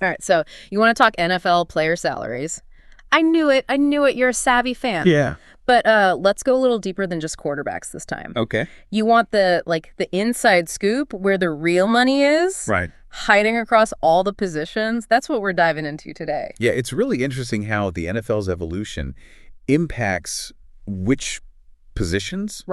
All right, so you want to talk NFL player salaries. I knew it. You're a savvy fan. Yeah. But let's go a little deeper than just quarterbacks this time. Okay. You want the inside scoop where the real money is? Right. Hiding across all the positions? That's what we're diving into today. Yeah, it's really interesting how the NFL's evolution impacts which positions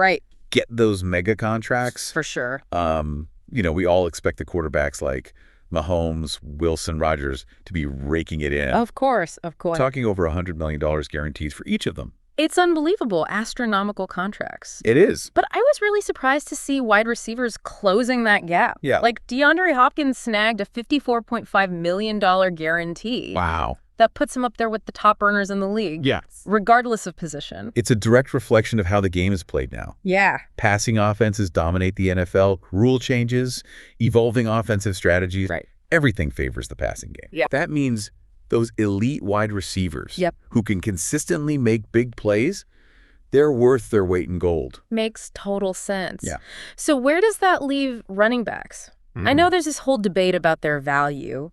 get those mega contracts. For sure. We all expect the quarterbacks like Mahomes, Wilson, Rodgers to be raking it in. Of course. Talking over $100 million guarantees for each of them. It's unbelievable, astronomical contracts. It is. But I was really surprised to see wide receivers closing that gap. Yeah. Like DeAndre Hopkins snagged a $54.5 million guarantee. Wow. That puts him up there with the top earners in the league. Yeah. Regardless of position. It's a direct reflection of how the game is played now. Yeah. Passing offenses dominate the NFL, rule changes, evolving offensive strategies. Right. Everything favors the passing game. Yeah. That means those elite wide receivers who can consistently make big plays, they're worth their weight in gold. Makes total sense. Yeah. So where does that leave running backs? I know there's this whole debate about their value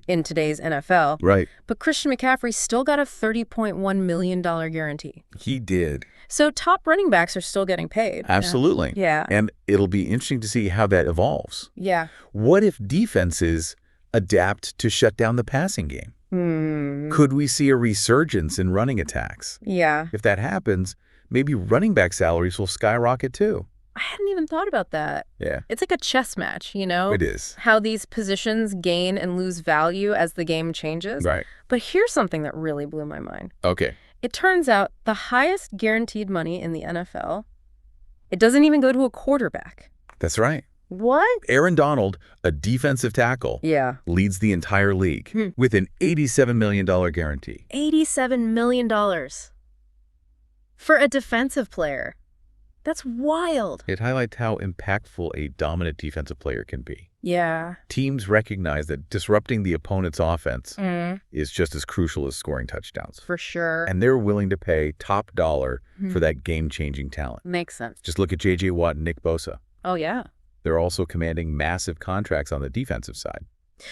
in today's NFL. Right. But Christian McCaffrey still got a $30.1 million guarantee. He did. So top running backs are still getting paid. Absolutely. Yeah. And it'll be interesting to see how that evolves. Yeah. What if defenses adapt to shut down the passing game? Could we see a resurgence in running attacks? Yeah. If that happens, maybe running back salaries will skyrocket too. I hadn't even thought about that. Yeah. It's like a chess match, you know? It is. How these positions gain and lose value as the game changes. Right. But here's something that really blew my mind. Okay. It turns out the highest guaranteed money in the NFL, it doesn't even go to a quarterback. That's right. What? Aaron Donald, a defensive tackle, leads the entire league with an $87 million guarantee. $87 million. For a defensive player. That's wild. It highlights how impactful a dominant defensive player can be. Yeah. Teams recognize that disrupting the opponent's offense is just as crucial as scoring touchdowns. For sure. And they're willing to pay top dollar for that game-changing talent. Makes sense. Just look at J.J. Watt and Nick Bosa. Oh, yeah. They're also commanding massive contracts on the defensive side.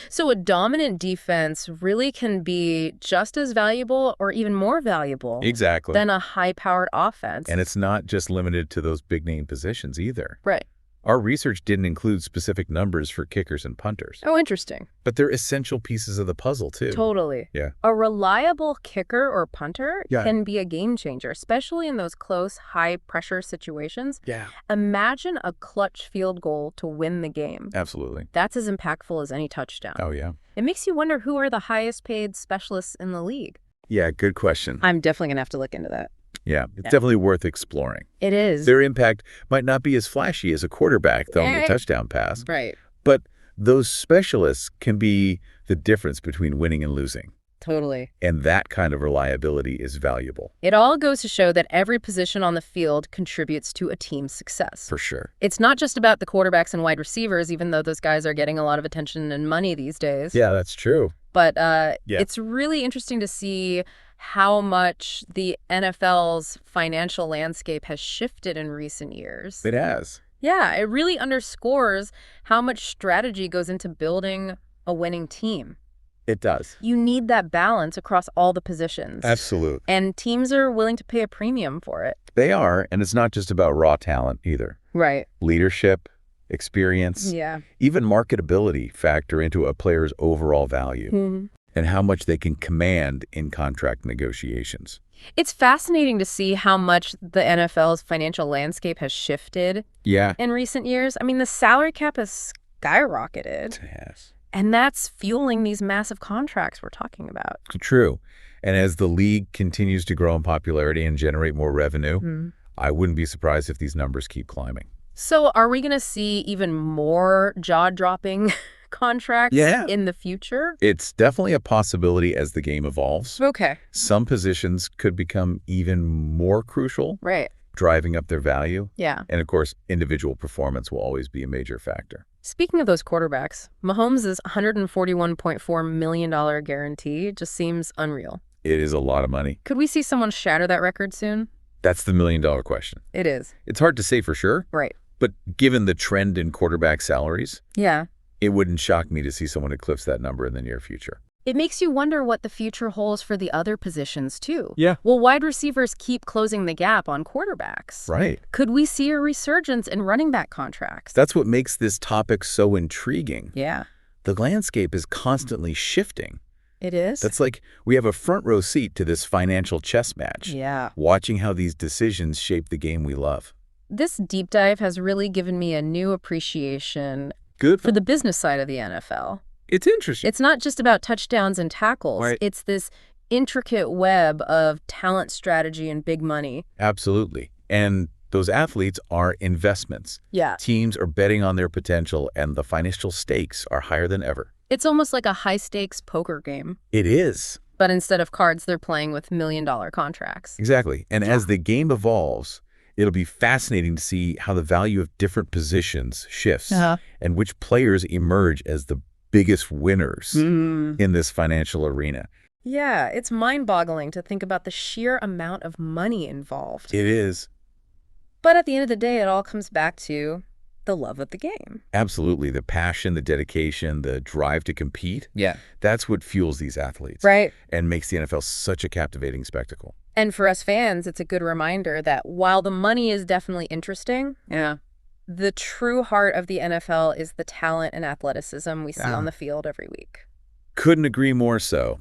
So a dominant defense really can be just as valuable or even more valuable than a high-powered offense. And it's not just limited to those big-name positions either. Right. Our research didn't include specific numbers for kickers and punters. Oh, interesting. But they're essential pieces of the puzzle, too. Totally. Yeah. A reliable kicker or punter can be a game changer, especially in those close, high-pressure situations. Yeah. Imagine a clutch field goal to win the game. Absolutely. That's as impactful as any touchdown. Oh, yeah. It makes you wonder who are the highest-paid specialists in the league. Yeah, good question. I'm definitely going to have to look into that. Yeah, it's definitely worth exploring. It is. Their impact might not be as flashy as a quarterback throwing a touchdown pass. Right. But those specialists can be the difference between winning and losing. Totally. And that kind of reliability is valuable. It all goes to show that every position on the field contributes to a team's success. For sure. It's not just about the quarterbacks and wide receivers, even though those guys are getting a lot of attention and money these days. Yeah, that's true. But it's really interesting to see how much the NFL's financial landscape has shifted in recent years. It has. Yeah, it really underscores how much strategy goes into building a winning team. It does. You need that balance across all the positions. Absolutely. And teams are willing to pay a premium for it. They are, and it's not just about raw talent either. Right. Leadership, experience, even marketability factor into a player's overall value and how much they can command in contract negotiations. It's fascinating to see how much the NFL's financial landscape has shifted in recent years. I mean, the salary cap has skyrocketed. It has. And that's fueling these massive contracts we're talking about. True. And as the league continues to grow in popularity and generate more revenue, I wouldn't be surprised if these numbers keep climbing. So are we going to see even more jaw-dropping contracts in the future? It's definitely a possibility as the game evolves. Okay. Some positions could become even more crucial, driving up their value. Yeah. And of course, individual performance will always be a major factor. Speaking of those quarterbacks, Mahomes' $141.4 million guarantee just seems unreal. It is a lot of money. Could we see someone shatter that record soon? That's the million-dollar question. It is. It's hard to say for sure. Right. But given the trend in quarterback salaries, it wouldn't shock me to see someone eclipse that number in the near future. It makes you wonder what the future holds for the other positions, too. Yeah. Will wide receivers keep closing the gap on quarterbacks? Right. Could we see a resurgence in running back contracts? That's what makes this topic so intriguing. Yeah. The landscape is constantly shifting. It is? That's like we have a front row seat to this financial chess match. Yeah. Watching how these decisions shape the game we love. This deep dive has really given me a new appreciation Good for the business side of the NFL. It's interesting. It's not just about touchdowns and tackles. Right. It's this intricate web of talent, strategy, and big money. Absolutely. And those athletes are investments. Yeah. Teams are betting on their potential, and the financial stakes are higher than ever. It's almost like a high-stakes poker game. It is. But instead of cards, they're playing with million-dollar contracts. Exactly. And as the game evolves, it'll be fascinating to see how the value of different positions shifts and which players emerge as the biggest winners in this financial arena. Yeah, it's mind-boggling to think about the sheer amount of money involved. It is. But at the end of the day, it all comes back to the love of the game. Absolutely. The passion, the dedication, the drive to compete. Yeah. That's what fuels these athletes. Right. And makes the NFL such a captivating spectacle. And for us fans, it's a good reminder that while the money is definitely interesting, the true heart of the NFL is the talent and athleticism we see on the field every week. Couldn't agree more so.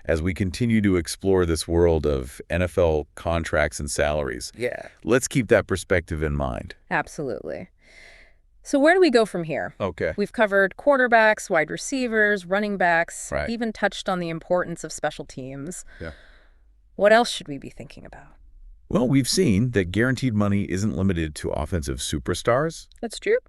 As we continue to explore this world of NFL contracts and salaries, let's keep that perspective in mind. Absolutely. So where do we go from here? Okay. We've covered quarterbacks, wide receivers, running backs, even touched on the importance of special teams. Yeah. What else should we be thinking about? Well, we've seen that guaranteed money isn't limited to offensive superstars. That's true.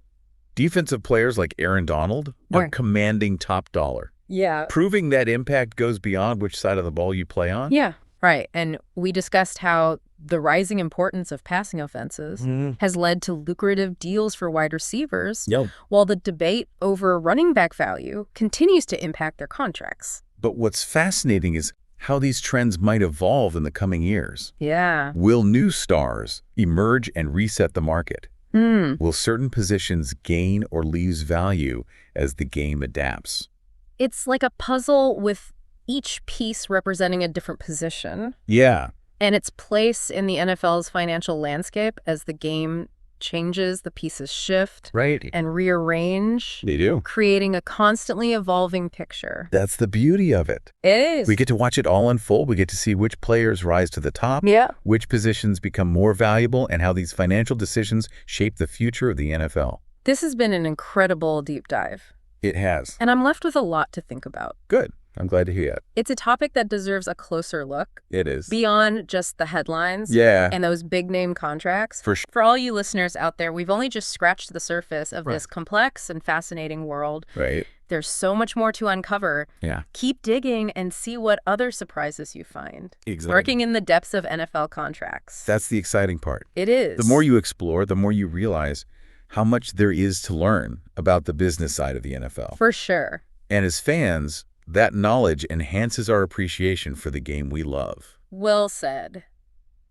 Defensive players like Aaron Donald are commanding top dollar. Yeah. Proving that impact goes beyond which side of the ball you play on. Yeah, right. And we discussed how the rising importance of passing offenses has led to lucrative deals for wide receivers, while the debate over running back value continues to impact their contracts. But what's fascinating is how these trends might evolve in the coming years. Yeah. Will new stars emerge and reset the market? Will certain positions gain or lose value as the game adapts? It's like a puzzle with each piece representing a different position. Yeah. And its place in the NFL's financial landscape as the game changes, the pieces shift and rearrange. They do. Creating a constantly evolving picture. That's the beauty of it. It is. We get to watch it all unfold. We get to see which players rise to the top, which positions become more valuable, and how these financial decisions shape the future of the NFL. This has been an incredible deep dive. It has. And I'm left with a lot to think about. Good. I'm glad to hear that. It's a topic that deserves a closer look. It is. Beyond just the headlines and those big-name contracts. For sure. For all you listeners out there, we've only just scratched the surface of this complex and fascinating world. There's so much more to uncover. Keep digging and see what other surprises you find. Working in the depths of NFL contracts. That's the exciting part. It is. The more you explore, the more you realize how much there is to learn about the business side of the NFL. For sure. And as fans, that knowledge enhances our appreciation for the game we love. Well said.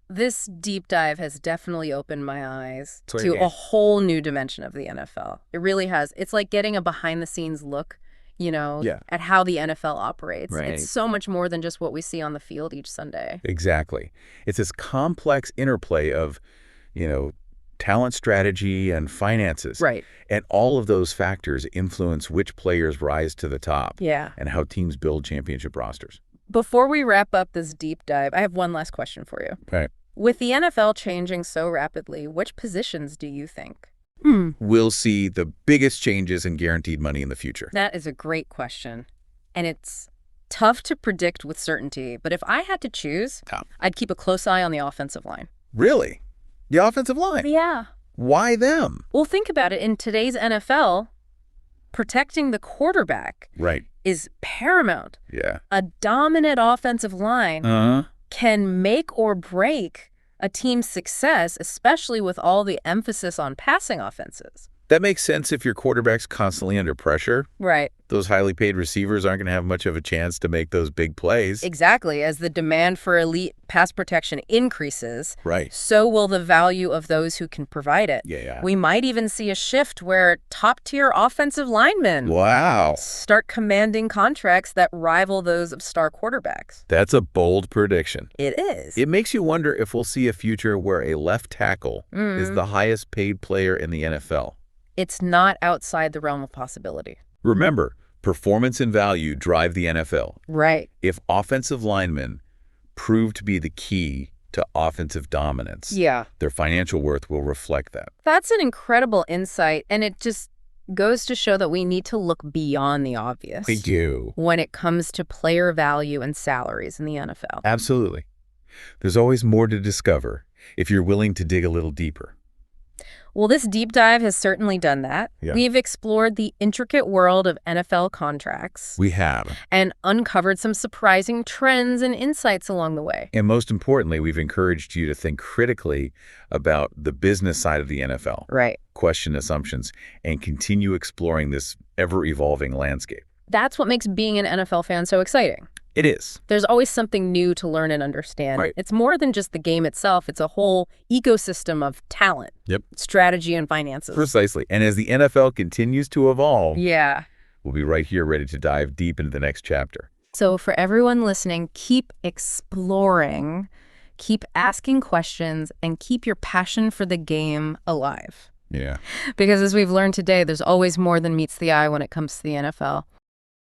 This deep dive has definitely opened my eyes to a whole new dimension of the NFL. It really has. It's like getting a behind-the-scenes look, at how the NFL operates. It's so much more than just what we see on the field each Sunday. Exactly. It's this complex interplay of, talent strategy and finances. And all of those factors influence which players rise to the top. And how teams build championship rosters. Before we wrap up this deep dive, I have one last question for you. With the NFL changing so rapidly, which positions do you think we'll see the biggest changes in guaranteed money in the future? That is a great question. And it's tough to predict with certainty. But if I had to choose, I'd keep a close eye on the offensive line. Really? The offensive line? Yeah. Why them? Well, think about it. In today's NFL, protecting the quarterback is paramount. A dominant offensive line can make or break a team's success, especially with all the emphasis on passing offenses. That makes sense if your quarterback's constantly under pressure. Right. Those highly paid receivers aren't going to have much of a chance to make those big plays. Exactly. As the demand for elite pass protection increases, right, so will the value of those who can provide it. Yeah. We might even see a shift where top-tier offensive linemen start commanding contracts that rival those of star quarterbacks. That's a bold prediction. It is. It makes you wonder if we'll see a future where a left tackle is the highest paid player in the NFL. It's not outside the realm of possibility. Remember, performance and value drive the NFL. Right. If offensive linemen prove to be the key to offensive dominance, their financial worth will reflect that. That's an incredible insight, and it just goes to show that we need to look beyond the obvious. We do. When it comes to player value and salaries in the NFL. Absolutely. There's always more to discover if you're willing to dig a little deeper. Well, this deep dive has certainly done that. Yeah. We've explored the intricate world of NFL contracts. We have. And uncovered some surprising trends and insights along the way. And most importantly, we've encouraged you to think critically about the business side of the NFL. Right. Question assumptions and continue exploring this ever-evolving landscape. That's what makes being an NFL fan so exciting. It is. There's always something new to learn and understand. Right. It's more than just the game itself. It's a whole ecosystem of talent, strategy, and finances. Precisely. And as the NFL continues to evolve, we'll be right here ready to dive deep into the next chapter. So for everyone listening, keep exploring, keep asking questions, and keep your passion for the game alive. Yeah. Because as we've learned today, there's always more than meets the eye when it comes to the NFL.